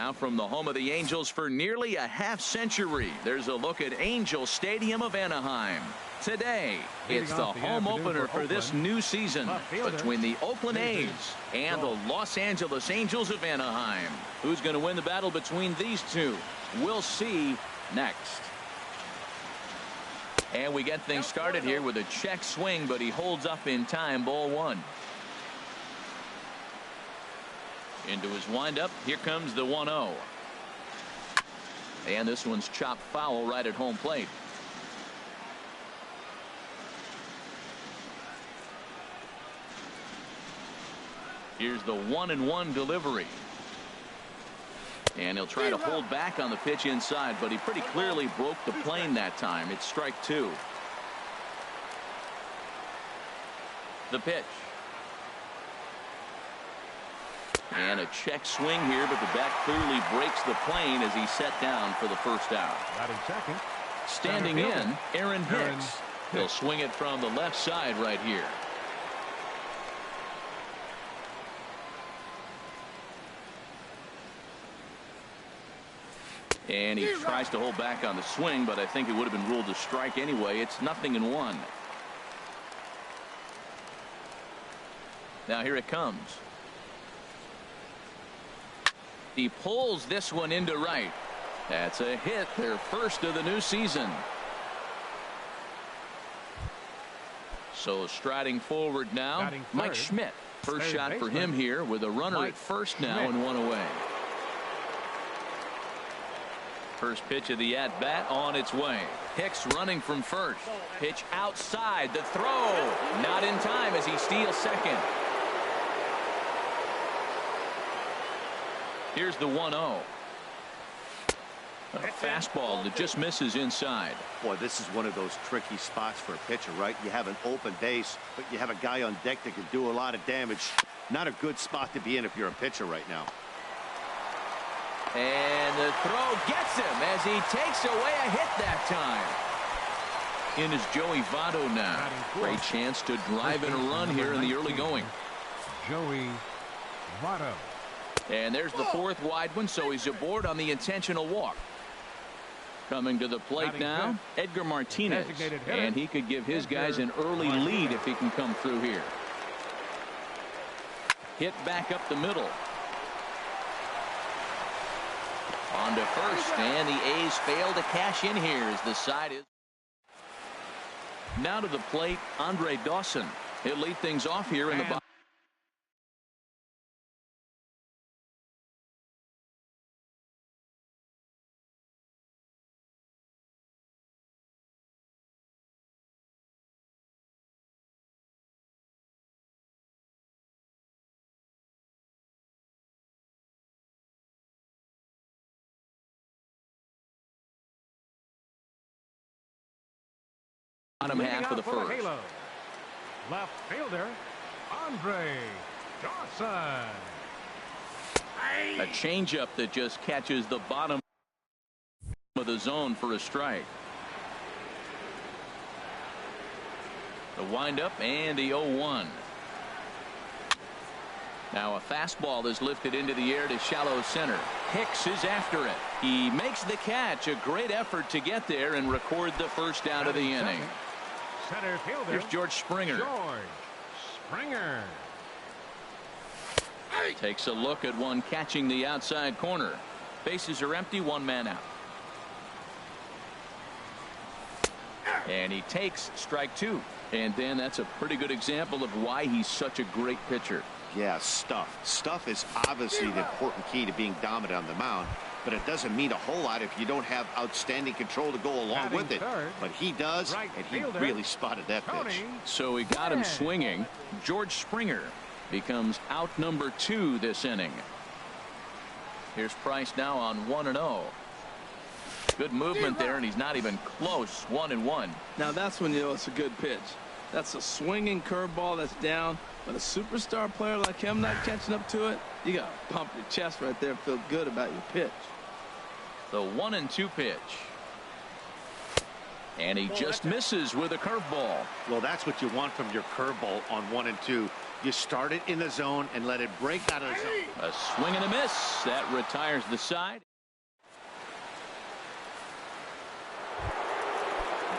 Now from the home of the Angels for nearly a half-century, there's a look at Angel Stadium of Anaheim. Today, it's the home opener for this new season between the Oakland A's and the Los Angeles Angels of Anaheim. Who's going to win the battle between these two? We'll see next. And we get things started here with a check swing, but he holds up in time. Ball one. Into his windup. Here comes the 1-0. And this one's chopped foul right at home plate. Here's the 1-1 delivery. And he'll try to hold back on the pitch inside, but he pretty clearly broke the plane that time. It's strike two. The pitch. And a check swing here, but the bat clearly breaks the plane as he's set down for the first out. Second. Standing in, Aaron Hicks. He'll swing it from the left side right here. And he tries to hold back on the swing, but I think it would have been ruled a strike anyway. It's 0-1. Now here it comes. He pulls this one into right. That's a hit, their first of the new season. So striding forward now, Mike Schmidt. First shot for him here with a runner at first now and one away. First pitch of the at-bat on its way. Hicks running from first. Pitch outside. The throw. Not in time as he steals second. Here's the 1-0. A fastball that just misses inside. Boy, this is one of those tricky spots for a pitcher, right? You have an open base, but you have a guy on deck that can do a lot of damage. Not a good spot to be in if you're a pitcher right now. And the throw gets him as he takes away a hit that time. In is Joey Votto now. Great chance to drive in a run here in the early going. Joey Votto. And there's the fourth wide one, so he's aboard on the intentional walk. Coming to the plate now, Edgar Martinez. And he could give his guys an early lead if he can come through here. Hit back up the middle. On to first, and the A's fail to cash in here as the side is. Now to the plate, Andre Dawson. He'll lead things off here in the bottom. Bottom half of the first. Left fielder, Andre Dawson. A changeup that just catches the bottom of the zone for a strike. The windup and the 0-1. Now a fastball is lifted into the air to shallow center. Hicks is after it. He makes the catch. A great effort to get there and record the first out of the inning. Center fielder. Here's George Springer. Takes a look at one catching the outside corner. Bases are empty, one man out. And he takes strike two. And then that's a pretty good example of why he's such a great pitcher. Yeah, stuff. Stuff is obviously the important key to being dominant on the mound, but it doesn't mean a whole lot if you don't have outstanding control to go along with it. But he does, and he really spotted that pitch. So he got him swinging. George Springer becomes out number 2 this inning. Here's Price now on 1-0. Good movement there, and he's not even close. 1-1. Now that's when you know it's a good pitch. That's a swinging curveball that's down. But a superstar player like him not catching up to it, you got to pump your chest right there and feel good about your pitch. The 1-2 pitch. And he just misses with a curveball. Well, that's what you want from your curveball on 1 and 2. You start it in the zone and let it break out of the zone. A swing and a miss. That retires the side.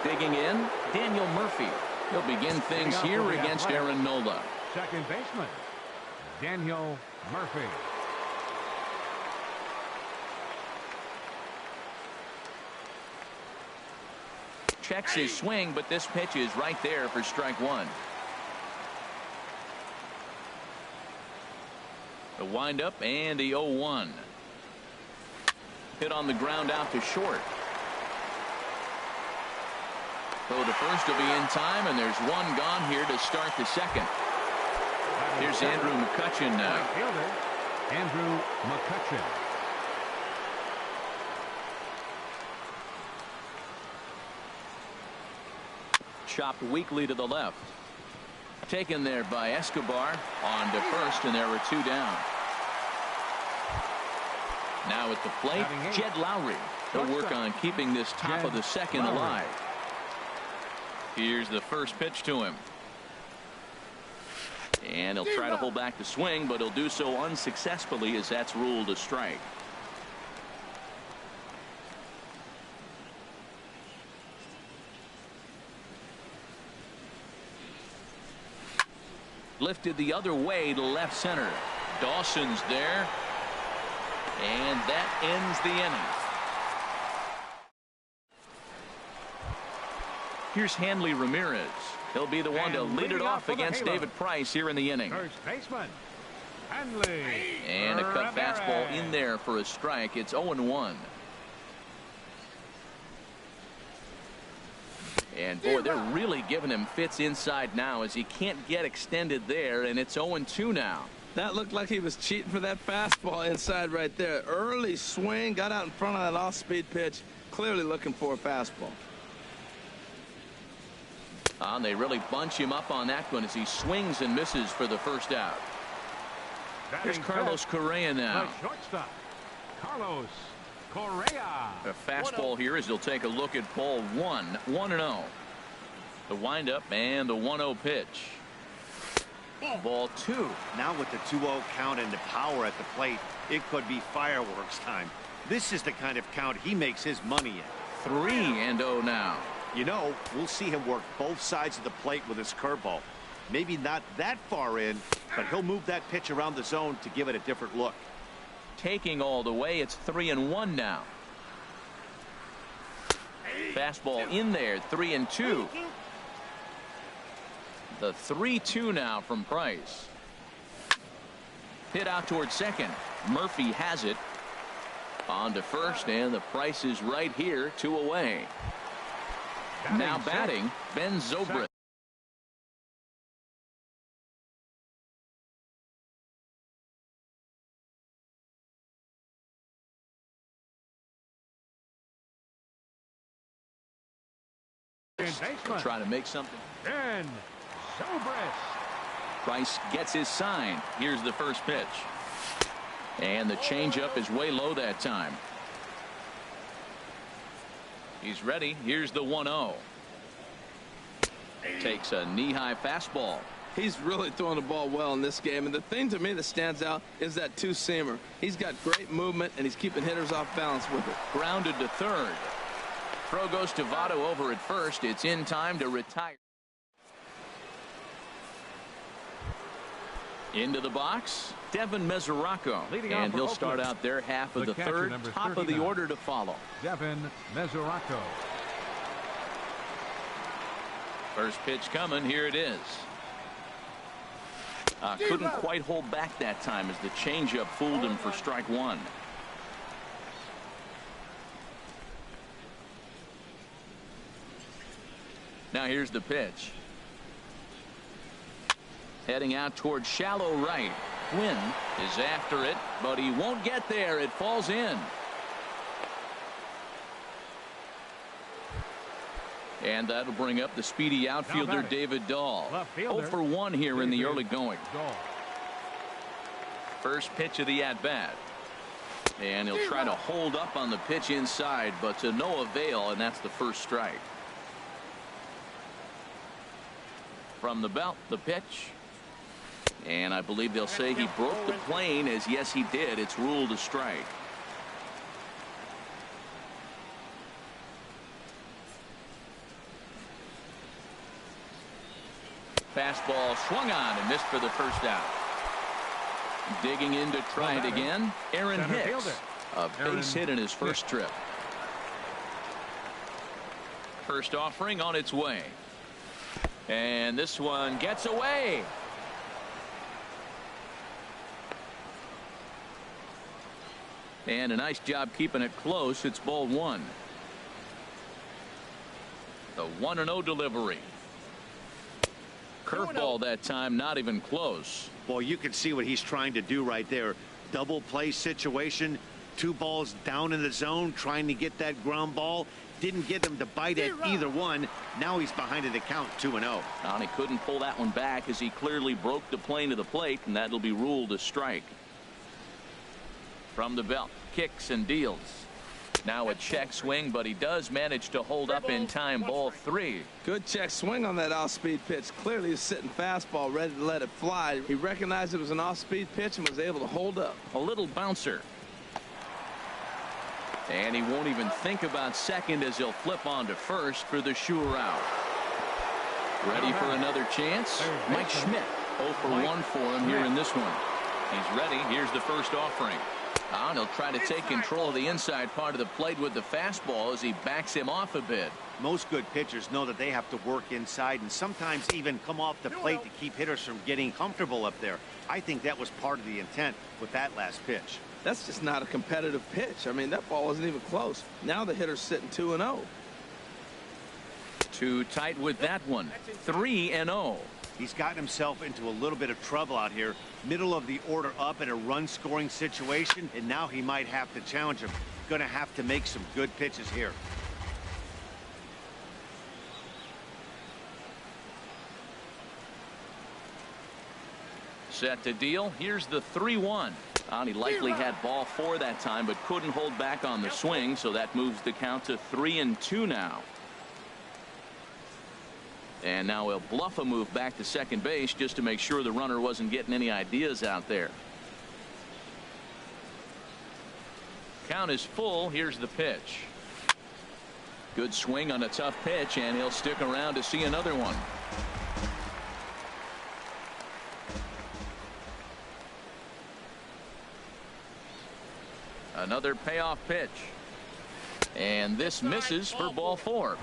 Digging in, Daniel Murphy. He'll begin things here against Aaron Nola. Second baseman, Daniel Murphy. Checks his swing, but this pitch is right there for strike one. The windup and the 0-1. Hit on the ground out to short. Throw to first will be in time, and there's one gone here to start the second. Here's Andrew McCutchen now. Andrew McCutchen. Chopped weakly to the left. Taken there by Escobar on to first, and there were two down. Now at the plate, Jed Lowry. He'll work on keeping this top of the second alive. Here's the first pitch to him. And he'll try to hold back the swing, but he'll do so unsuccessfully as that's ruled a strike. Lifted the other way to left center. Dawson's there. And that ends the inning. Here's Hanley Ramirez. He'll be the one to lead it off against David Price here in the inning. First baseman, Hanley. And a cut fastball in there for a strike. It's 0-1. And boy, they're really giving him fits inside now as he can't get extended there, and it's 0-2 now. That looked like he was cheating for that fastball inside right there. Early swing, got out in front of that off-speed pitch, clearly looking for a fastball. And they really bunch him up on that one as he swings and misses for the first out. Here's Carlos Correa now. The shortstop, Carlos Correa. A fastball here as he'll take a look at ball one. 1-0. The windup and the 1-0 pitch. Ball two. Now with the 2-0 count and the power at the plate, it could be fireworks time. This is the kind of count he makes his money in. 3-0 now. You know, we'll see him work both sides of the plate with his curveball. Maybe not that far in, but he'll move that pitch around the zone to give it a different look. Taking all the way, it's 3-1 now. Fastball in there, 3-2. The 3-2 now from Price. Hit out towards second. Murphy has it. On to first, and the Price is right here, 2 away. Now batting, Ben Zobrist. Trying to make something. Ben Zobrist. Price gets his sign. Here's the first pitch. And the changeup is way low that time. He's ready. Here's the 1-0. Takes a knee-high fastball. He's really throwing the ball well in this game, and the thing to me that stands out is that two-seamer. He's got great movement, and he's keeping hitters off balance with it. Grounded to third. Throw goes to Votto over at first. It's in time to retire. Into the box, Devin Mesoraco, and he'll start out their half of the third, top of the order to follow. Devin Mesoraco. First pitch coming. Here it is. Couldn't quite hold back that time as the changeup fooled him for strike one. Now here's the pitch. Heading out towards shallow right. Quinn is after it, but he won't get there. It falls in. And that'll bring up the speedy outfielder David Dahl. 0 for 1 here in the early going. First pitch of the at-bat. And he'll try to hold up on the pitch inside, but to no avail, and that's the first strike. From the belt, the pitch. And I believe they'll say he broke the plane, as yes, he did. It's ruled a strike. Fastball swung on and missed for the first out. Digging in to try it again, Aaron Hicks. A base hit in his first trip. First offering on its way. And this one gets away. And a nice job keeping it close. It's ball one. The 1-0 delivery. Curveball that time, not even close. Well, you can see what he's trying to do right there. Double play situation. 2 balls down in the zone, trying to get that ground ball. Didn't get him to bite at either one. Now he's behind in the count, 2-0. And he couldn't pull that one back, as he clearly broke the plane to the plate, and that'll be ruled a strike. From the belt, kicks and deals. Now a check swing, but he does manage to hold up in time. Ball 3. Good check swing on that off-speed pitch. Clearly a sitting fastball, ready to let it fly. He recognized it was an off-speed pitch and was able to hold up. A little bouncer. And he won't even think about second, as he'll flip on to first for the sure out. Ready for another chance? Mike Schmidt. 0 for 1 for him here in this one. He's ready. Here's the first offering. And he'll try to take control of the inside part of the plate with the fastball as he backs him off a bit. Most good pitchers know that they have to work inside and sometimes even come off the plate to keep hitters from getting comfortable up there. I think that was part of the intent with that last pitch. That's just not a competitive pitch. I mean, that ball wasn't even close. Now the hitter's sitting 2-0. Too tight with that one. 3-0. He's gotten himself into a little bit of trouble out here. Middle of the order up in a run-scoring situation, and now he might have to challenge him. Going to have to make some good pitches here. Set to deal. Here's the 3-1. He likely had ball 4 that time, but couldn't hold back on the swing, so that moves the count to 3-2 now. And now he'll bluff a move back to second base just to make sure the runner wasn't getting any ideas out there. Count is full. Here's the pitch. Good swing on a tough pitch, and he'll stick around to see another one. Another payoff pitch. And this misses for ball 4.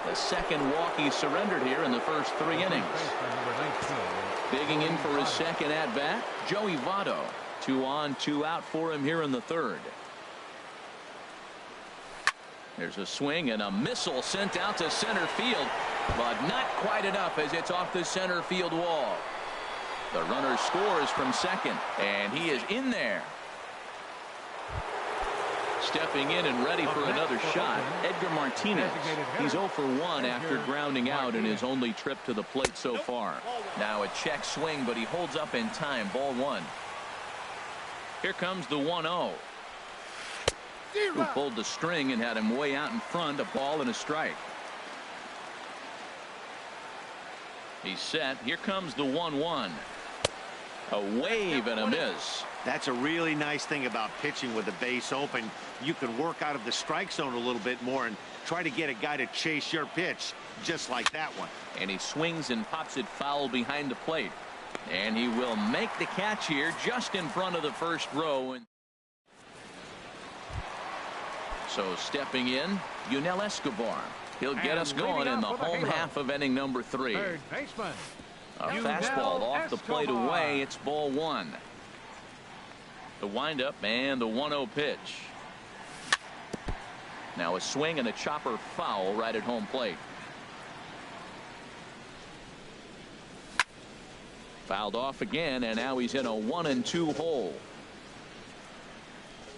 The second walk he surrendered here in the first 3 innings. Digging in for his second at-bat, Joey Votto. 2 on, 2 out for him here in the 3rd. There's a swing and a missile sent out to center field, but not quite enough as it's off the center field wall. The runner scores from second, and he is in there. Stepping in and ready for another shot, Edgar Martinez. He's 0 for 1 after grounding out in his only trip to the plate so far. Now a check swing, but he holds up in time. Ball 1. Here comes the 1-0. Who pulled the string and had him way out in front. A ball and a strike. He's set. Here comes the 1-1. A wave and a miss. That's a really nice thing about pitching with the base open. You can work out of the strike zone a little bit more and try to get a guy to chase your pitch just like that one. And he swings and pops it foul behind the plate. And he will make the catch here just in front of the first row. So stepping in, Yunel Escobar. He'll get us going in the home half of inning number 3. Third baseman. A fastball off the plate away. It's ball 1. The windup and the 1-0 pitch. Now a swing and a chopper foul right at home plate. Fouled off again, and now he's in a 1-2 hole.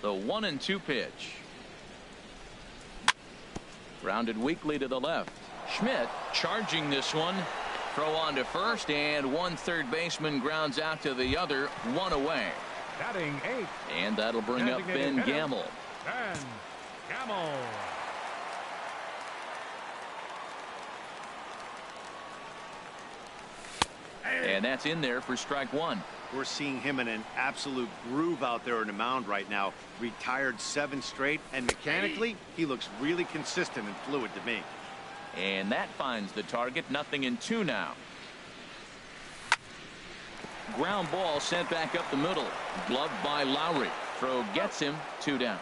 The 1-2 pitch. Grounded weakly to the left. Schmidt charging this one. Throw on to first, and one third baseman grounds out to the other. 1 away. Batting 8. And that'll bring up Ben Gamel. Ben Gamel. And that's in there for strike one. We're seeing him in an absolute groove out there on the mound right now. Retired 7 straight, and mechanically, he looks really consistent and fluid to me. And that finds the target. 0-2 now. Ground ball sent back up the middle. Gloved by Lowry. Throw gets him. 2 down.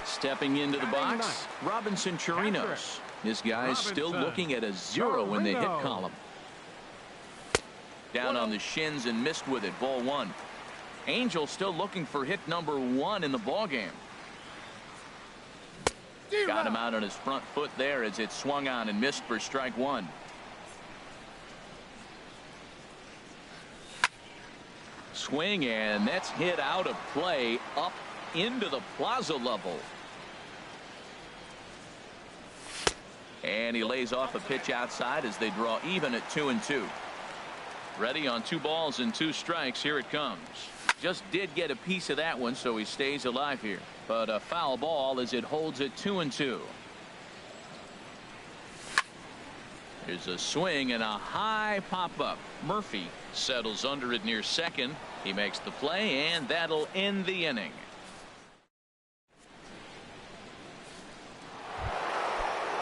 Stepping into the box, Robinson Chirinos. This guy's still looking at a 0 in the hit column. Down on the shins and missed with it. Ball 1. Angel still looking for hit number 1 in the ballgame. Got him out on his front foot there as it swung on and missed for strike 1. Swing, and that's hit out of play up into the plaza level. And he lays off a pitch outside as they draw even at 2-2. Ready on 2 balls and 2 strikes. Here it comes. Just did get a piece of that one, so he stays alive here. But a foul ball as it holds at 2-2. Here's a swing and a high pop-up. Murphy settles under it near second. He makes the play, and that'll end the inning.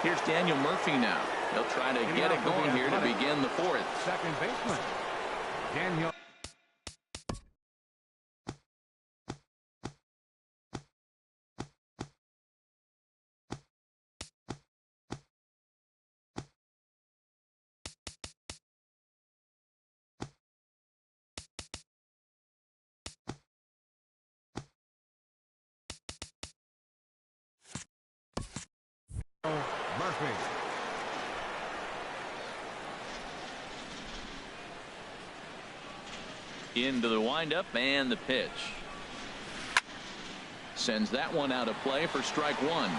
Here's Daniel Murphy now. He'll try to get it going here to begin the 4th. Second baseman, Daniel. Murphy. Into the windup and the pitch. Sends that one out of play for strike 1.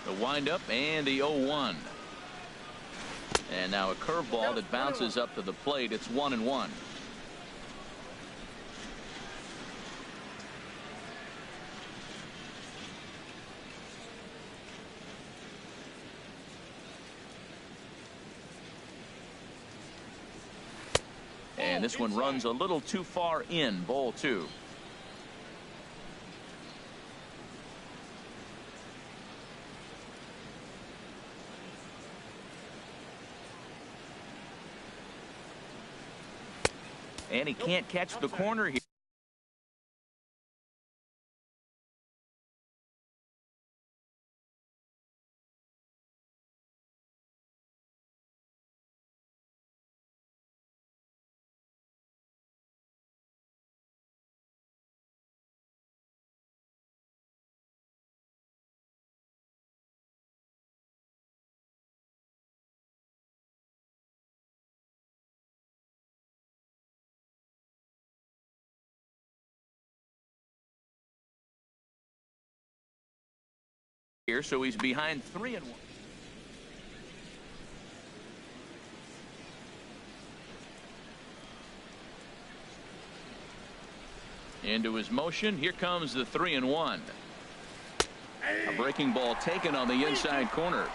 The windup and the 0-1. And now a curveball that bounces up to the plate. It's 1-1. And this one runs a little too far in. Ball 2. And he can't catch the corner here. So he's behind 3-1. Into his motion. Here comes the 3-1. A breaking ball taken on the inside corner.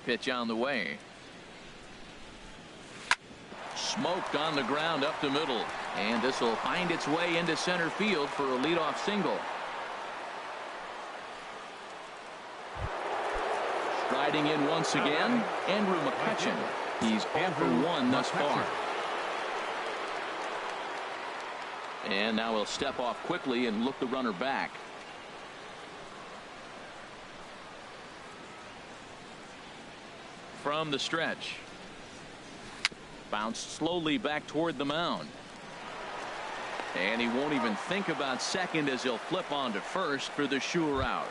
Pitch on the way. Smoked on the ground up the middle, and this will find its way into center field for a leadoff single. Striding in once again, Andrew McCutchen. He's 0 for 1 thus far. And now he'll step off quickly and look the runner back. From the stretch. Bounced slowly back toward the mound. And he won't even think about second as he'll flip on to first for the sure out.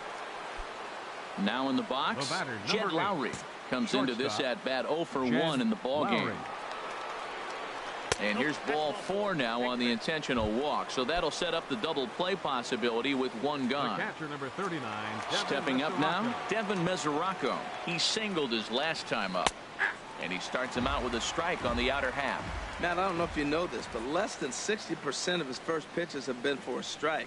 Now in the box, Jed Lowry comes into this at bat 0 for 1 in the ballgame. And here's ball 4 now on the intentional walk. So that'll set up the double play possibility with one gone. Catcher number 39. Stepping up now, Devin Mesoraco. He singled his last time up. And he starts him out with a strike on the outer half. Matt, I don't know if you know this, but less than 60% of his first pitches have been for a strike.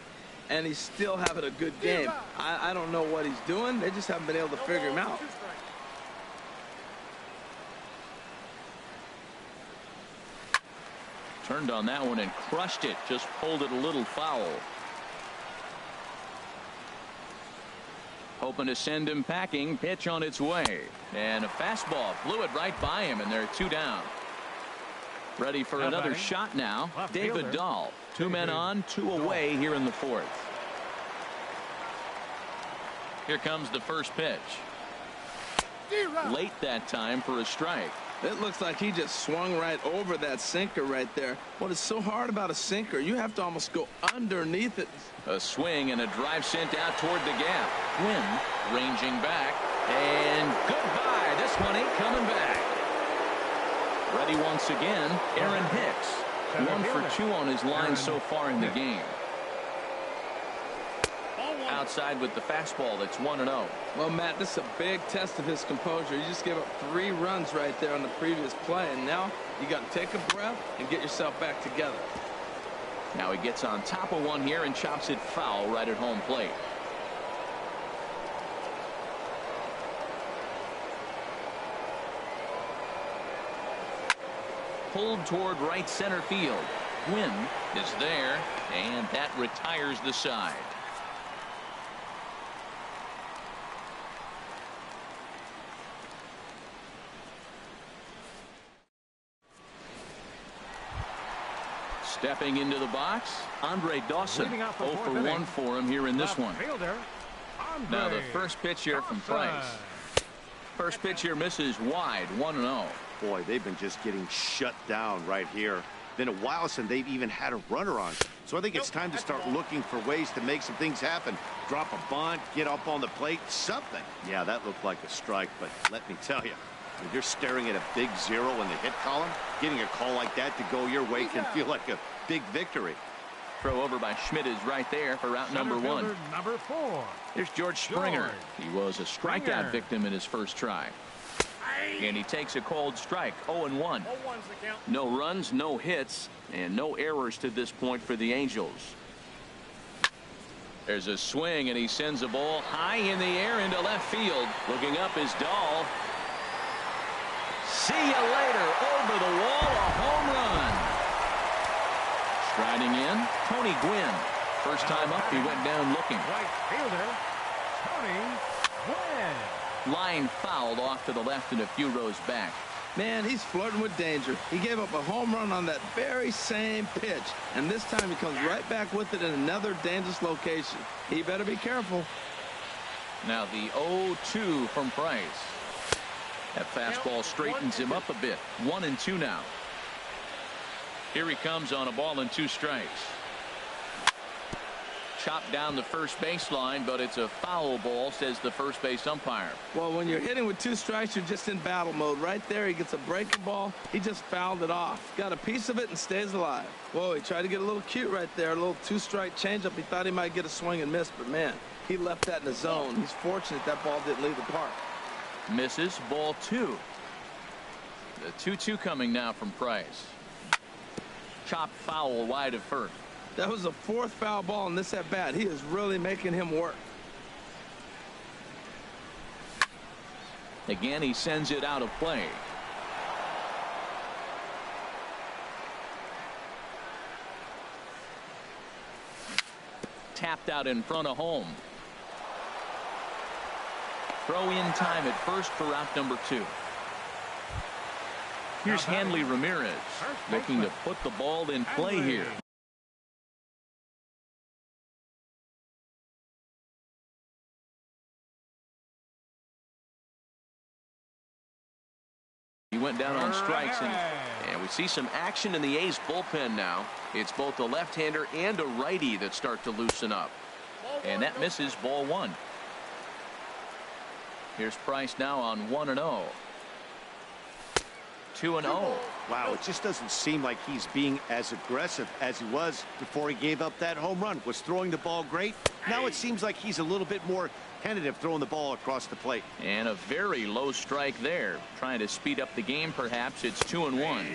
And he's still having a good game. I don't know what he's doing. They just haven't been able to figure him out. Turned on that one and crushed it. Just pulled it a little foul. Hoping to send him packing. Pitch on its way. And a fastball flew it right by him, and they're 2 down. Ready for another shot now. David Dahl. 2 men on, 2 away here in the 4th. Here comes the first pitch. Late that time for a strike. It looks like he just swung right over that sinker right there. What is so hard about a sinker, you have to almost go underneath it. A swing and a drive sent out toward the gap. Gwynn ranging back. And goodbye. This one ain't coming back. Ready once again, Aaron Hicks. 1 for 2 on his line so far in the game. Outside with the fastball. That's 1-0. Well, Matt, this is a big test of his composure. You just gave up 3 runs right there on the previous play, and now you got to take a breath and get yourself back together. Now he gets on top of one here and chops it foul right at home plate. Pulled toward right center field. Gwynn is there, and that retires the side. Stepping into the box, Andre Dawson. 0 for 1 for him here in this one. Now the first pitch here from Price. First pitch here misses wide, 1-0. Boy, they've been just getting shut down right here. Been a while since they've even had a runner on. So I think it's time to start looking for ways to make some things happen. Drop a bunt, get up on the plate, something. Yeah, that looked like a strike, but let me tell you, when you're staring at a big 0 in the hit column, getting a call like that to go your way can feel like a big victory. Throw over by Schmidt is right there for out number 1. Number 4. Here's George Springer. He was a strikeout victim in his first try. And he takes a cold strike. 0-1. No runs, no hits, and no errors to this point for the Angels. There's a swing, and he sends a ball high in the air into left field. Looking up is Dahl. See you later. Over the wall, a home run. Striding in, Tony Gwynn. First time up, he went down looking. Right fielder, Tony Gwynn. Line fouled off to the left and a few rows back. Man, he's flirting with danger. He gave up a home run on that very same pitch, and this time he comes right back with it in another dangerous location. He better be careful. Now the 0-2 from Price. That fastball straightens him up a bit. 1-2 now. Here he comes on a ball and 2 strikes. Chopped down the first baseline, but it's a foul ball, says the first base umpire. Well, when you're hitting with 2 strikes, you're just in battle mode. Right there, he gets a breaking ball. He just fouled it off. Got a piece of it and stays alive. Whoa, he tried to get a little cute right there. A little 2-strike changeup. He thought he might get a swing and miss, but man, he left that in the zone. He's fortunate that ball didn't leave the park. Misses, ball 2. The 2-2 coming now from Price. Chopped foul wide of first. That was the 4th foul ball in this at bat. He is really making him work. Again, he sends it out of play. Tapped out in front of home. Throw in time at first for out number 2. Here's Hanley Ramirez looking to put the ball in play here. He went down on strikes, and we see some action in the A's bullpen now. It's both a left-hander and a righty that start to loosen up. And that misses, ball 1. Here's Price now on 1-0. 2-0. Wow, it just doesn't seem like he's being as aggressive as he was before he gave up that home run. Was throwing the ball great. Now it seems like he's a little bit more tentative throwing the ball across the plate. And a very low strike there. Trying to speed up the game, perhaps. It's 2-1.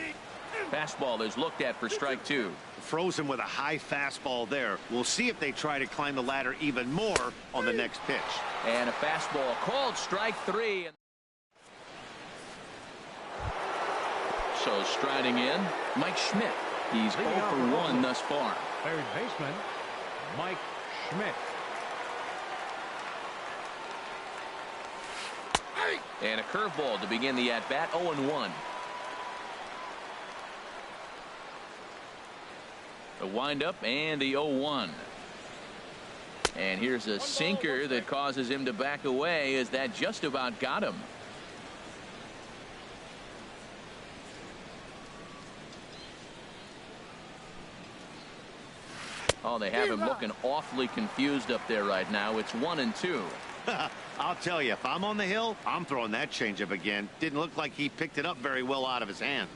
Fastball is looked at for strike 2. Frozen with a high fastball there. We'll see if they try to climb the ladder even more on the next pitch. And a fastball called strike 3. So striding in, Mike Schmidt. He's 0 for 1 thus far. Third baseman, Mike Schmidt. And a curveball to begin the at-bat, 0-1. The windup and the 0-1. And here's a sinker that causes him to back away as that just about got him. Oh, they have him looking awfully confused up there right now. It's 1-2. I'll tell you, if I'm on the hill, I'm throwing that changeup again. Didn't look like he picked it up very well out of his hand.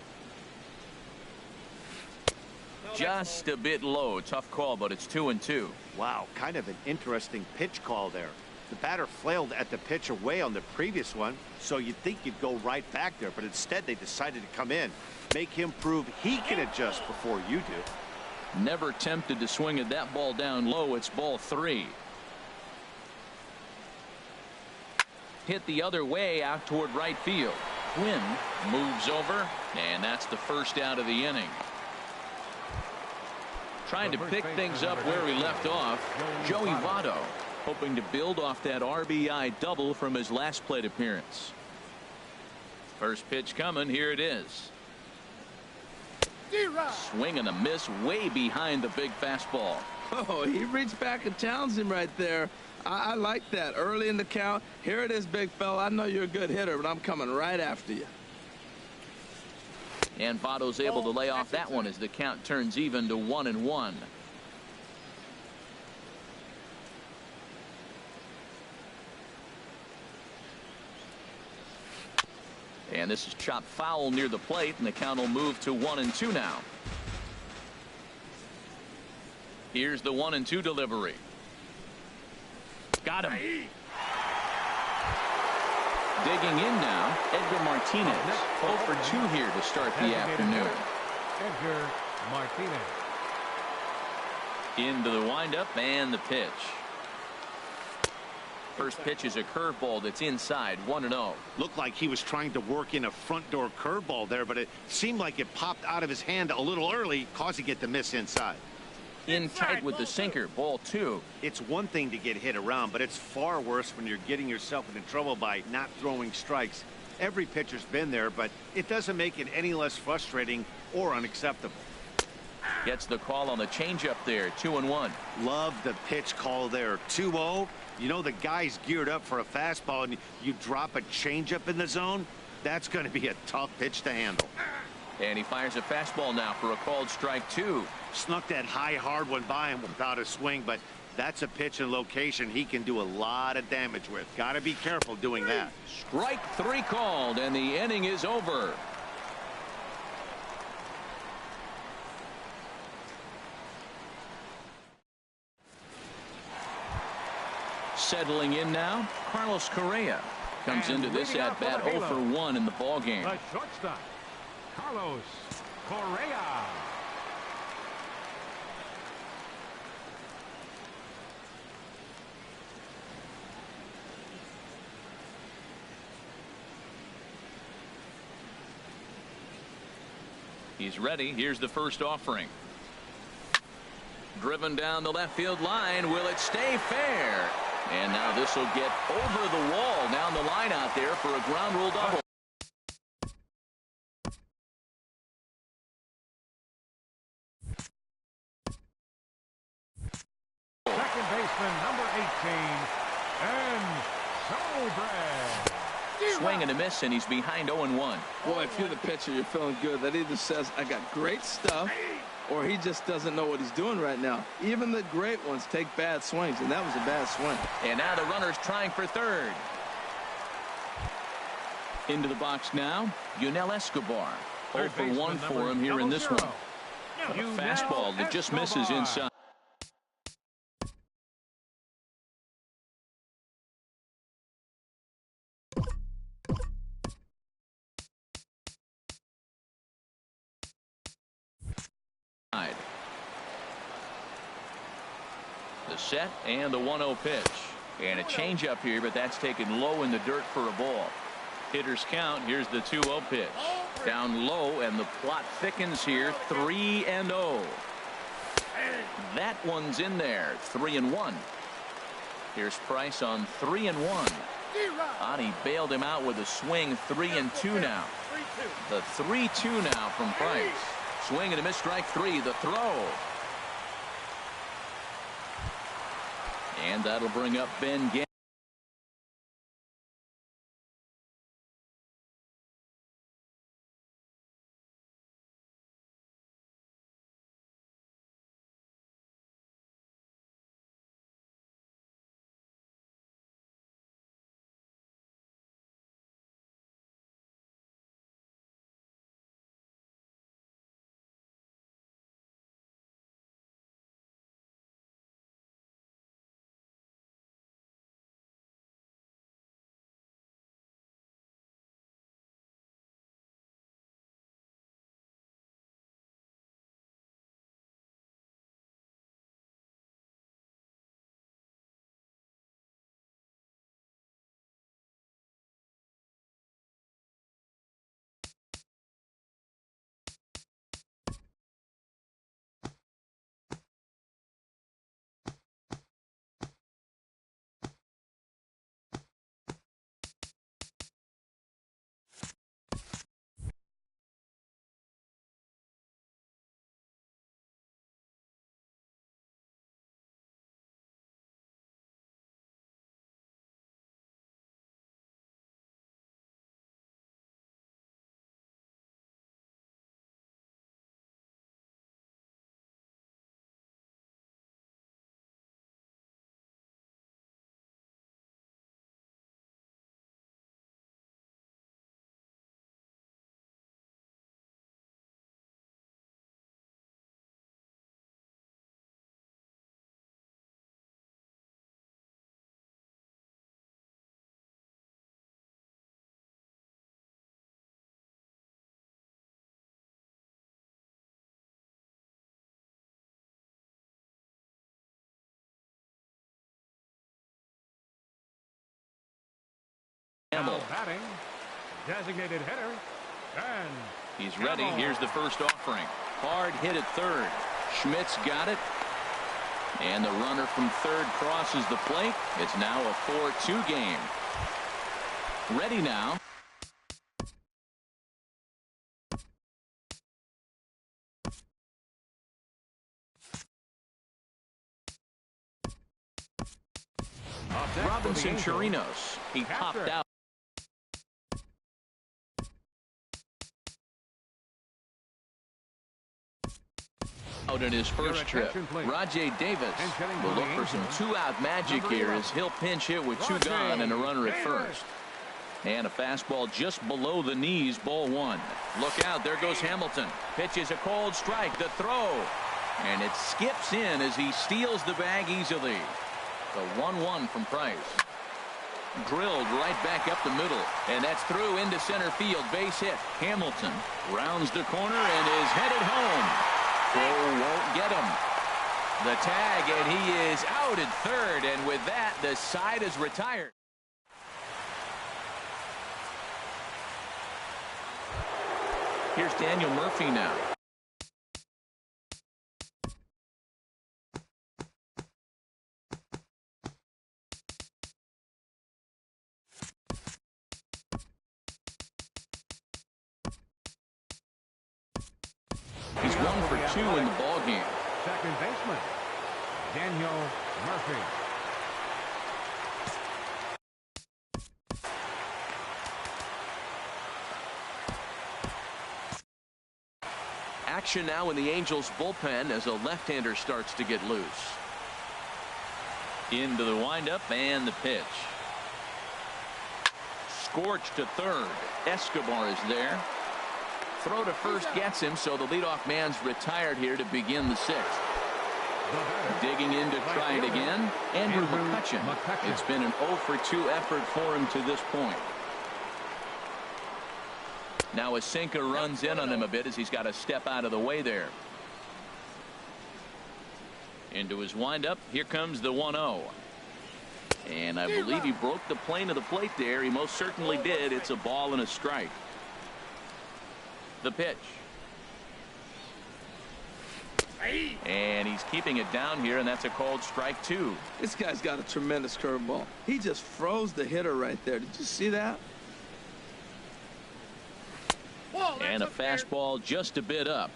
Just a bit low. Tough call, but it's 2-2. Wow, kind of an interesting pitch call there. The batter flailed at the pitch away on the previous one, so you'd think you'd go right back there, but instead they decided to come in, make him prove he can adjust before you do. Never tempted to swing at that ball down low. It's ball 3. Hit the other way out toward right field. Quinn moves over, and that's the first out of the inning. Trying to pick things up where he left off, Joey Votto, hoping to build off that RBI double from his last plate appearance. First pitch coming. Here it is. Swing and a miss way behind the big fastball. Oh, he reached back and challenged him right there. I like that. Early in the count. Here it is, big fella. I know you're a good hitter, but I'm coming right after you. And Votto's able to lay off that one as the count turns even to 1-1. And this is chopped foul near the plate, and the count will move to 1-2 now. Here's the 1-2 delivery. Got him. Digging in now, Edgar Martinez. 0 for 2 here to start the afternoon. Edgar Martinez. Into the windup and the pitch. First pitch is a curveball that's inside, 1-0. Looked like he was trying to work in a front door curveball there, but it seemed like it popped out of his hand a little early, causing it to miss inside. In tight with the sinker, ball 2. It's one thing to get hit around, but it's far worse when you're getting yourself into trouble by not throwing strikes. Every pitcher's been there, but it doesn't make it any less frustrating or unacceptable. Gets the call on the changeup there, 2-1. Love the pitch call there, 2-0. You know the guy's geared up for a fastball, and you drop a changeup in the zone. That's going to be a tough pitch to handle. And he fires a fastball now for a called strike 2. Snuck that high hard one by him without a swing, but that's a pitch and location he can do a lot of damage with. Got to be careful doing that. Strike 3 called, and the inning is over. Settling in now, Carlos Correa comes into this at bat 0 for 1 in the ball game. The shortstop, Carlos Correa. He's ready. Here's the first offering. Driven down the left field line. Will it stay fair? And now this will get over the wall down the line out there for a ground rule double. Second baseman, number 18, and Sobran. Swing and a miss, and he's behind 0-1. Boy, if you're the pitcher, you're feeling good. That either says I got great stuff, or he just doesn't know what he's doing right now. Even the great ones take bad swings, and that was a bad swing. And now the runner's trying for third. Into the box now, Yunel Escobar. 0 for 1 for him here in this 00. one. A fastball that just misses inside. The set and the 1-0 pitch. And a changeup here, but that's taken low in the dirt for a ball. Hitters count. Here's the 2-0 pitch. Down low, and the plot thickens here. 3-0. That one's in there. 3-1. Here's Price on 3-1. Ottey bailed him out with a swing. 3-2 now. The 3-2 now from Price. Swing and a miss, strike 3. The throw. And that'll bring up Ben Gant. Batting, designated hitter, and he's ready. Here's the first offering. Hard hit at third. Schmidt's got it. And the runner from third crosses the plate. It's now a 4-2 game. Ready now. Robinson Chirinos. He popped out. Out in his first trip. Rajay Davis will look for some two-out magic here as he'll pinch hit with 2 gone and a runner at first. And a fastball just below the knees, ball 1. Look out, there goes Hamilton. Pitches a cold strike, the throw. And it skips in as he steals the bag easily. The 1-1 from Price. Drilled right back up the middle. And that's through into center field, base hit. Hamilton rounds the corner and is headed home. Throw won't get him. The tag, and he is out at third, and with that, the side is retired. Here's Daniel Murphy now. He's 1 for 2 in the ball game. second baseman, Daniel Murphy. Action now in the Angels bullpen as a left-hander starts to get loose. Into the windup and the pitch. scorched to third. Escobar is there. Throw to first gets him, so the leadoff man's retired here to begin the sixth. Digging in to try it again, Andrew McCutchen. It's been an 0 for 2 effort for him to this point. Now a sinker runs in on him a bit as he's got to step out of the way there. Into his windup. Here comes the 1-0. And I believe he broke the plane of the plate there. He most certainly did. It's a ball and a strike. The pitch. And he's keeping it down here, and that's a called strike 2. This guy's got a tremendous curveball. He just froze the hitter right there. Did you see that? And a fastball just a bit up.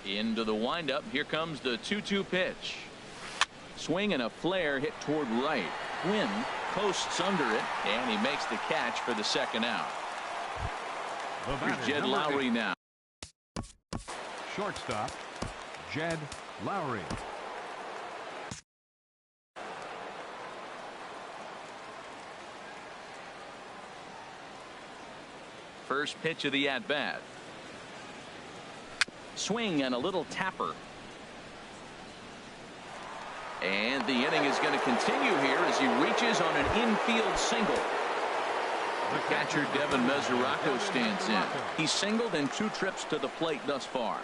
Into the windup. Here comes the 2-2 pitch. Swing and a flare hit toward right. Gwynn coasts under it, and he makes the catch for the second out. Here's Jed Lowry now. Shortstop, Jed Lowry. First pitch of the at-bat. Swing and a little tapper. And the inning is going to continue here as he reaches on an infield single. The catcher Devin Mesoraco stands in. He's singled in 2 trips to the plate thus far.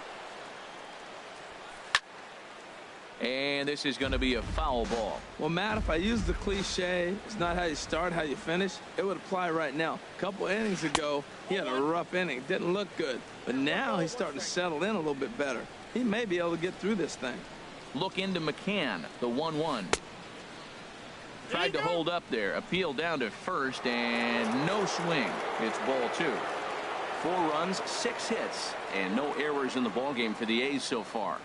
And this is going to be a foul ball. Well, Matt, if I use the cliche, it's not how you start, how you finish, it would apply right now. A couple innings ago, he had a rough inning. Didn't look good. But now he's starting to settle in a little bit better. He may be able to get through this thing. Look into McCann, the 1-1. Tried to hold up there. Appeal down to first, and no swing. It's ball 2. 4 runs, 6 hits, and no errors in the ballgame for the A's so far.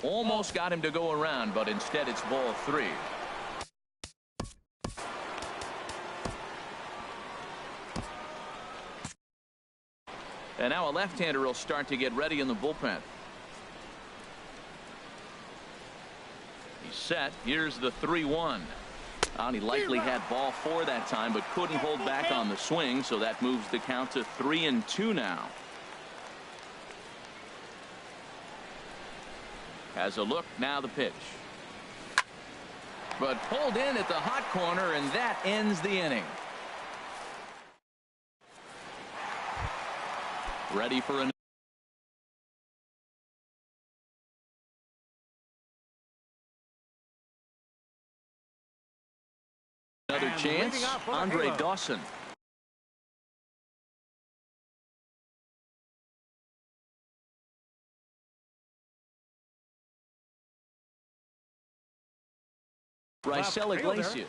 Almost got him to go around, but instead it's ball 3. And now a left-hander will start to get ready in the bullpen. He's set. Here's the 3-1. He likely had ball 4 that time, but couldn't hold back on the swing, so that moves the count to 3-2 now. Has a look. Now the pitch. But pulled in at the hot corner, and that ends the inning. Ready for another chance. Andre Dawson. Raisel Iglesias.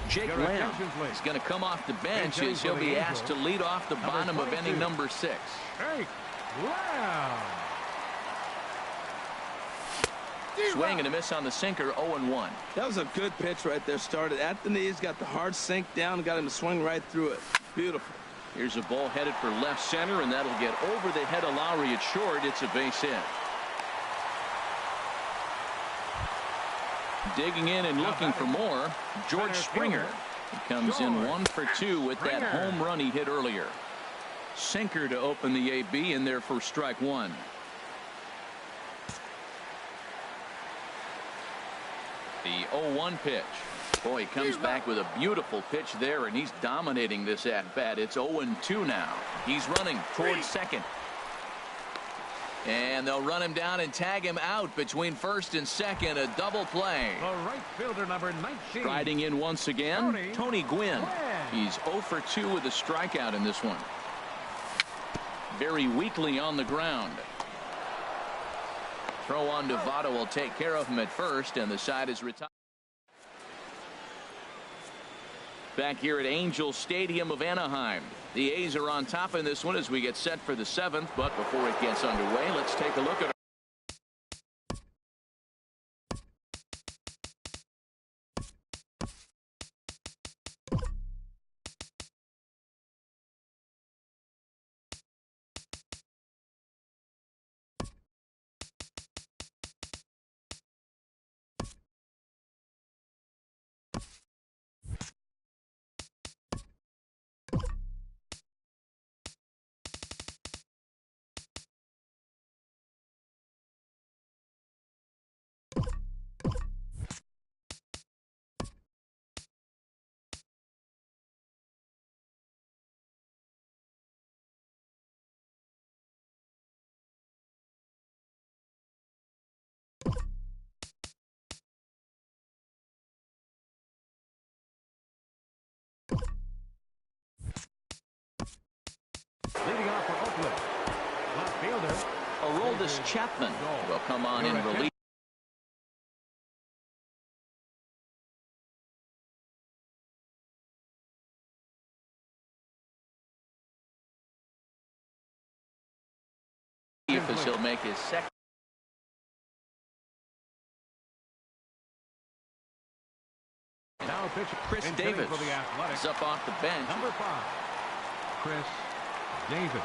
Jake Lamb is going to come off the bench as he'll be asked to lead off the bottom of inning number 6. Jake Lamb. Swing and a miss on the sinker, 0-1. That was a good pitch right there. Started at the knees, got the hard sink down, got him to swing right through it. Beautiful. Here's a ball headed for left center, and that'll get over the head of Lowry at short. It's a base hit. Digging in and looking for more, George Springer. He comes in 1 for 2 with that home run he hit earlier. Sinker to open the AB, in there for strike 1. The 0-1 pitch. Boy, he comes back with a beautiful pitch there, and he's dominating this at-bat. It's 0-2 now. He's running towards second. And they'll run him down and tag him out between first and second. A double play. The right fielder, number 19. Striding in once again, Tony Gwynn. He's 0 for 2 with a strikeout in this one. Very weakly on the ground. Throw on to Votto will take care of him at first, and the side is retired. Back here at Angel Stadium of Anaheim. The A's are on top in this one as we get set for the 7th, but before it gets underway, let's take a look at Chris Chapman will come on in relief. As he'll make his second. Now pitch Chris Davis for the Athletics. is up off the bench. Number 5, Chris Davis.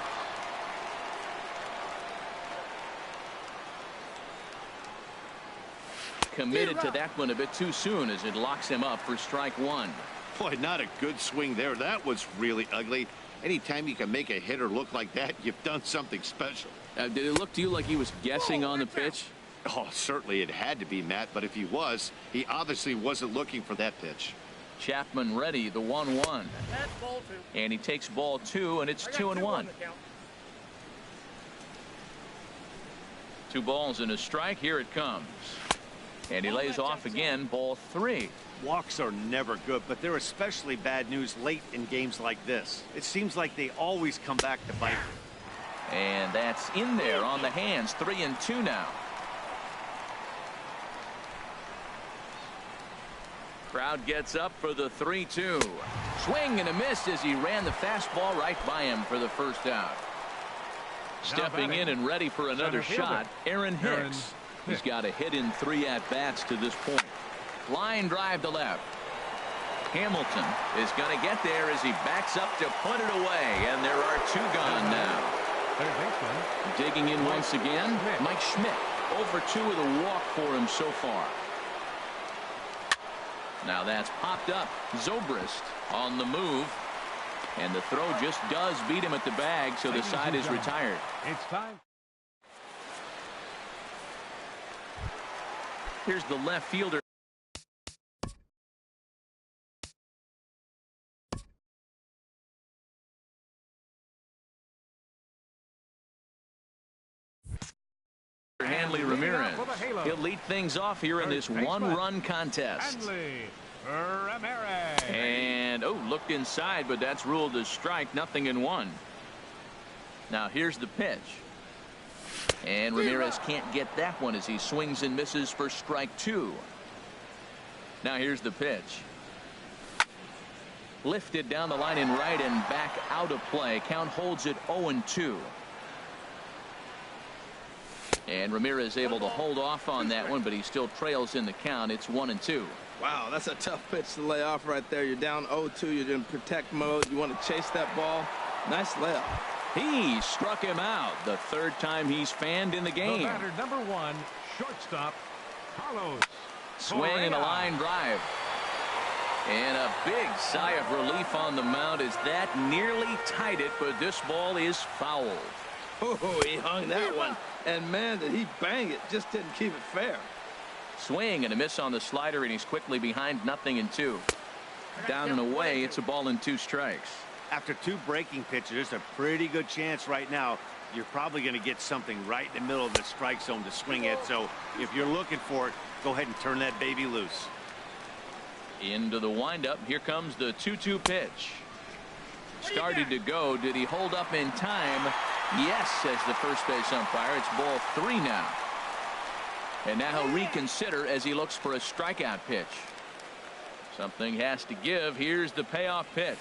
Committed to that one a bit too soon as it locks him up for strike one. Boy, not a good swing there. That was really ugly. Anytime you can make a hitter look like that, you've done something special. Did it look to you like he was guessing on the pitch? Oh, certainly it had to be, Matt, but if he was, he obviously wasn't looking for that pitch. Chapman ready, the 1-1. And he takes ball 2, and it's 2-1. 2 balls and a strike. Here it comes. And he lays off again, ball 3. Walks are never good, but they're especially bad news late in games like this. It seems like they always come back to bite. And that's in there on the hands. 3-2 now. Crowd gets up for the 3-2. Swing and a miss as he ran the fastball right by him for the first out. Stepping in and ready for another shot, Aaron Hicks. He's got a hit in 3 at-bats to this point. Line drive to left. Hamilton is going to get there as he backs up to put it away, and there are 2 gone now. Digging in once again, Mike Schmidt. 0-for-2 with a walk for him so far. Now that's popped up. Zobrist on the move, and the throw just does beat him at the bag, so the side is retired. It's time. Here's the left fielder. Hanley Ramirez. He'll lead things off here in this 1-run contest. And looked inside, but that's ruled a strike. 0-1. Now here's the pitch. And Ramirez can't get that one as he swings and misses for strike 2. Now here's the pitch. Lifted down the line in right and back out of play. Count holds it 0-2. And Ramirez able to hold off on that one, but he still trails in the count. It's 1-2. Wow, that's a tough pitch to lay off right there. You're down 0-2. You're in protect mode. You want to chase that ball. Nice layup. He struck him out. The 3rd time he's fanned in the game. The batter, number 1, shortstop, Carlos. Swing and a line drive. And a big sigh of relief on the mound as that nearly tied it, but this ball is fouled. Oh, he hung that one. And, man, did he bang it. Just didn't keep it fair. Swing and a miss on the slider, and he's quickly behind 0-2. Down and away, it's a ball and 2 strikes. After 2 breaking pitches, there's a pretty good chance right now you're probably going to get something right in the middle of the strike zone to swing at. So if you're looking for it, go ahead and turn that baby loose. Into the windup. Here comes the 2-2 pitch. Started to go. Did he hold up in time? Yes, says the first base umpire. It's ball 3 now. And now he'll reconsider as he looks for a strikeout pitch. Something has to give. Here's the payoff pitch.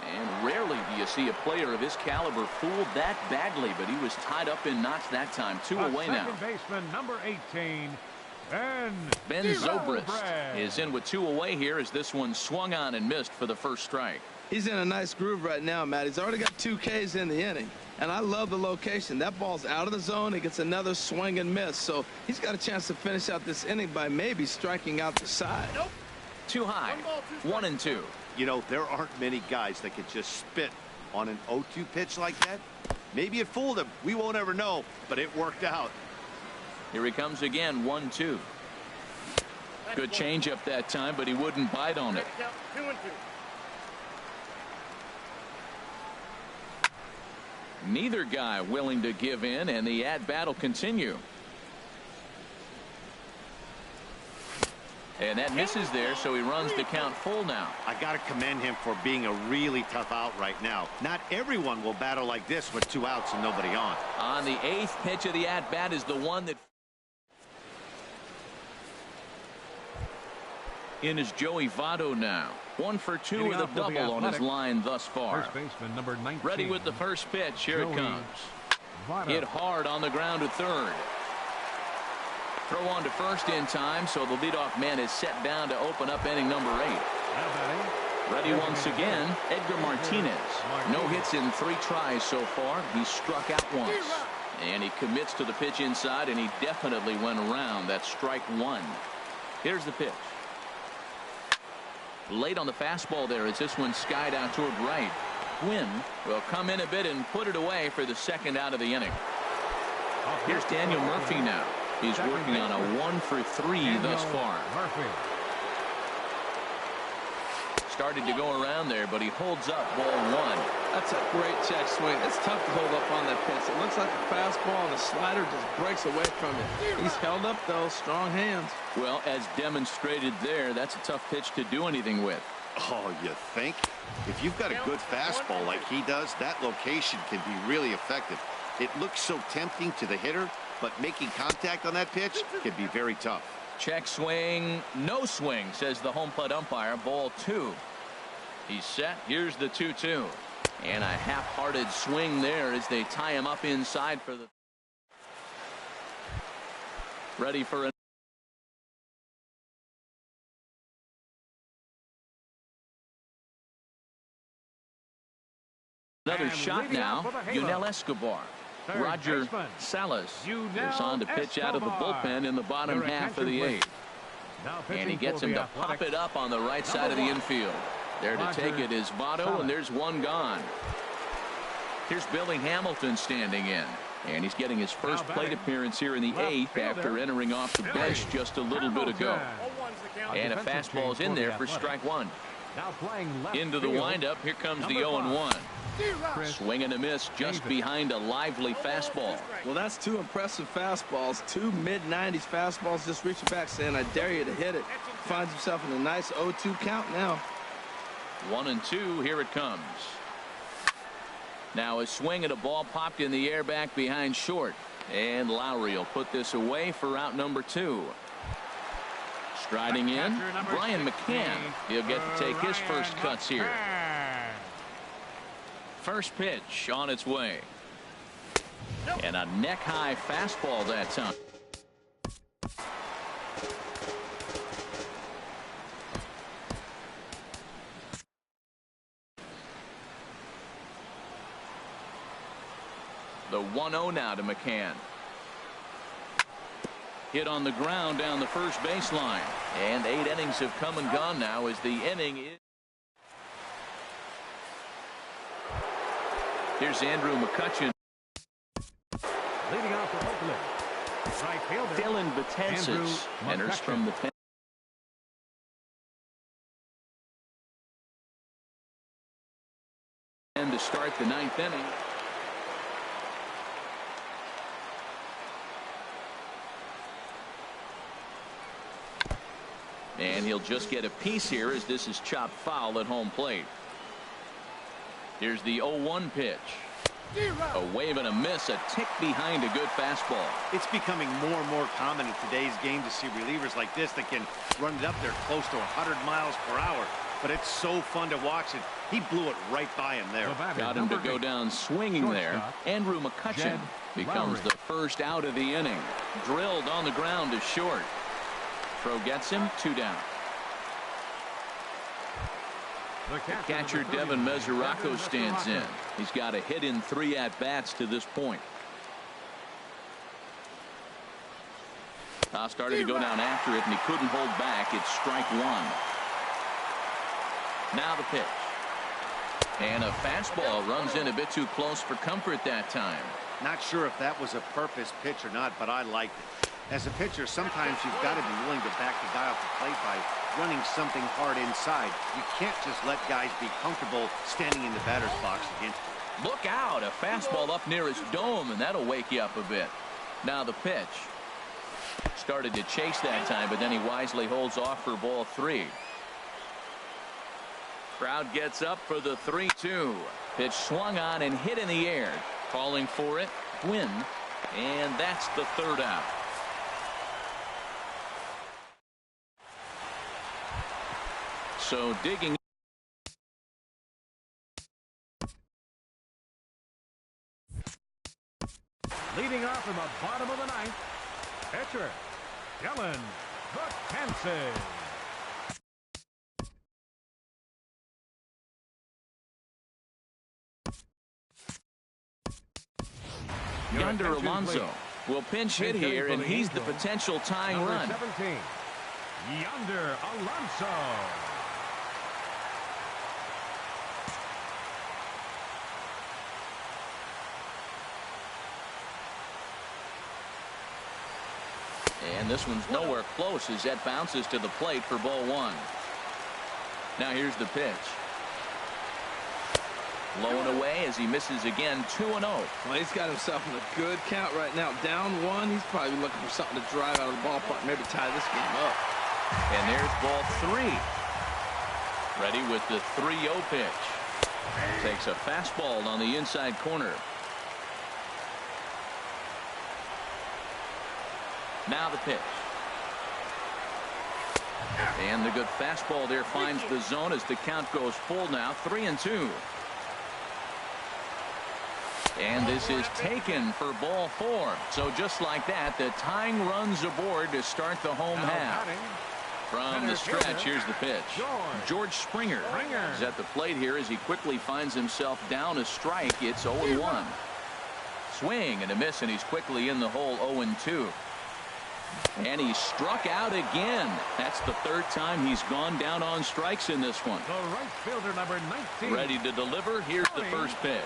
And rarely do you see a player of his caliber fooled that badly, but he was tied up in knots that time. 2 away now. Second baseman, number 18, Ben Zobrist is in with 2 away here as this one swung on and missed for the first strike. He's in a nice groove right now, Matt. He's already got 2 Ks in the inning. And I love the location. That ball's out of the zone. He gets another swing and miss. So he's got a chance to finish out this inning by maybe striking out the side. Nope. Too high. 1-2. You know, there aren't many guys that could just spit on an 0-2 pitch like that. Maybe it fooled him. We won't ever know, but it worked out. Here he comes again. 1-2. Good changeup that time, but he wouldn't bite on it. 2-2. Neither guy willing to give in, and the at-bat will continue. And that misses there, so he runs the count full now. I got to commend him for being a really tough out right now. Not everyone will battle like this with 2 outs and nobody on. On the 8th pitch of the at-bat is the one that... In is Joey Votto now. 1 for 2 with a double on his line thus far. First baseman, number 19. Ready with the first pitch. Here it comes. Hit hard on the ground to third. Throw on to first in time, so the leadoff man is set down to open up inning number 8. Ready once again, Edgar Martinez. No hits in 3 tries so far. He struck out once. And he commits to the pitch inside, and he definitely went around. That's strike 1. Here's the pitch. Late on the fastball there as this one skied out toward right. Quinn will come in a bit and put it away for the second out of the inning. Here's Daniel Murphy now. He's working on a 1 for 3 thus far. Started to go around there, but he holds up ball 1. That's a great check swing. It's tough to hold up on that pitch. It looks like a fastball, and the slider just breaks away from it. He's held up, though. Strong hands. Well, as demonstrated there, that's a tough pitch to do anything with. Oh, you think? If you've got a good fastball like he does, that location can be really effective. It looks so tempting to the hitter, but making contact on that pitch can be very tough. Check swing, no swing, says the home plate umpire. Ball 2. He's set. Here's the 2-2. And a half-hearted swing there as they tie him up inside for the... Ready for a... Another shot now. Yunel Escobar. Roger Salas is on to pitch out of the bullpen in the bottom half of the 8th. And he gets him to pop it up on the right side of the infield. There to take it is Votto, and there's one gone. Here's Billy Hamilton standing in. And he's getting his first plate appearance here in the 8th after entering off the bench just a little bit ago. And a fastball's in there for strike 1. Into the windup. Here comes the 0-1. Swing and a miss just behind a lively fastball. Well, that's 2 impressive fastballs. 2 mid-90s fastballs just reaching back saying, I dare you to hit it. Finds himself in a nice 0-2 count now. 1-2. Here it comes. Now a swing at a ball popped in the air back behind short. And Lowry will put this away for out number 2. Striding in, Brian McCann. He'll get to take his first cuts here. First pitch on its way. And a neck-high fastball that time. The 1-0 now to McCann. Hit on the ground down the first baseline. And 8 innings have come and gone now as the inning is. Here's Andrew McCutchen. Leading off for Oakland. Right fielder. Dylan Betances enters from the 10th. And to start the 9th inning. And he'll just get a piece here as this is chopped foul at home plate. Here's the 0-1 pitch. A wave and a miss, a tick behind a good fastball. It's becoming more and more common in today's game to see relievers like this that can run it up there close to 100 miles per hour. But it's so fun to watch it. He blew it right by him there. Got him to go down swinging there. Andrew McCutchen becomes the first out of the inning. Drilled on the ground to short. Throw gets him, 2 down. The catcher Devin Mesoraco stands in. He's got a hit in 3 at-bats to this point. Started to go down after it, and he couldn't hold back. It's strike 1. Now the pitch. And a fastball runs in a bit too close for comfort that time. Not sure if that was a purpose pitch or not, but I liked it. As a pitcher, sometimes you've got to be willing to back the guy off the plate by running something hard inside. You can't just let guys be comfortable standing in the batter's box against you. Look out, a fastball up near his dome, and that'll wake you up a bit. Now the pitch. Started to chase that time, but then he wisely holds off for ball 3. Crowd gets up for the 3-2. Pitch swung on and hit in the air. Calling for it, Gwynn, and that's the 3rd out. So digging. Leading off in the bottom of the 9th, pitcher, Dylan Betances. Yonder Alonso will pinch hit here, and he's the potential tying Number run. 17, Yonder Alonso. And this one's nowhere close as that bounces to the plate for ball 1. Now here's the pitch. Low and away as he misses again. 2-0. Well, he's got himself in a good count right now. Down 1. He's probably looking for something to drive out of the ballpark. Maybe tie this game up. And there's ball 3. Ready with the 3-0 pitch. Takes a fastball on the inside corner. Now the pitch. And the good fastball there finds the zone as the count goes full now. 3-2. And this is taken for ball 4. So just like that, the tying runs aboard to start the home half. From the stretch, here's the pitch. George Springer is at the plate here as he quickly finds himself down a strike. It's 0-1. Swing and a miss, and he's quickly in the hole. 0-2. And he struck out again. That's the 3rd time he's gone down on strikes in this one. The right fielder, number 19. Ready to deliver. Here's the first pitch.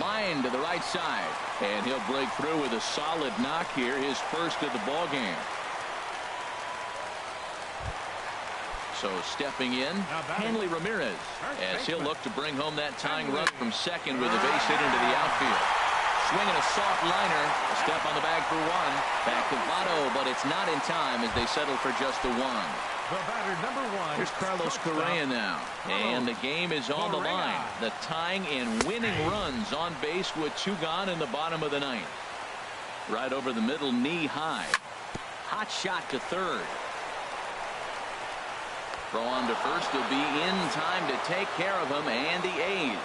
Line to the right side. And he'll break through with a solid knock here. His first of the ball game. So stepping in, Hanley Ramirez, as he'll look to bring home that tying run from second with a base hit into the outfield. Swinging a soft liner. A step on the bag for 1. Back to Votto, but it's not in time as they settle for just the 1. The batter, number 1. Here's Carlos Correa now. And the game is on the line. The tying and winning runs on base with 2 gone in the bottom of the 9th. Right over the middle, knee high. Hot shot to 3rd. Throw on to first will be in time to take care of him, and the A's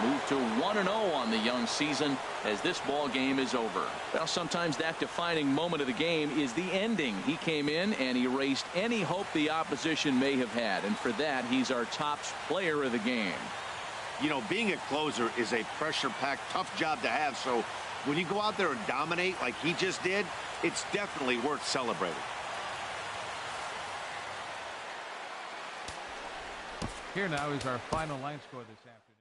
move to 1-0 on the young season as this ball game is over. Well, sometimes that defining moment of the game is the ending. He came in and erased any hope the opposition may have had, and for that, he's our top player of the game. You know, being a closer is a pressure-packed, tough job to have, so when you go out there and dominate like he just did, it's definitely worth celebrating. Here now is our final line score this afternoon.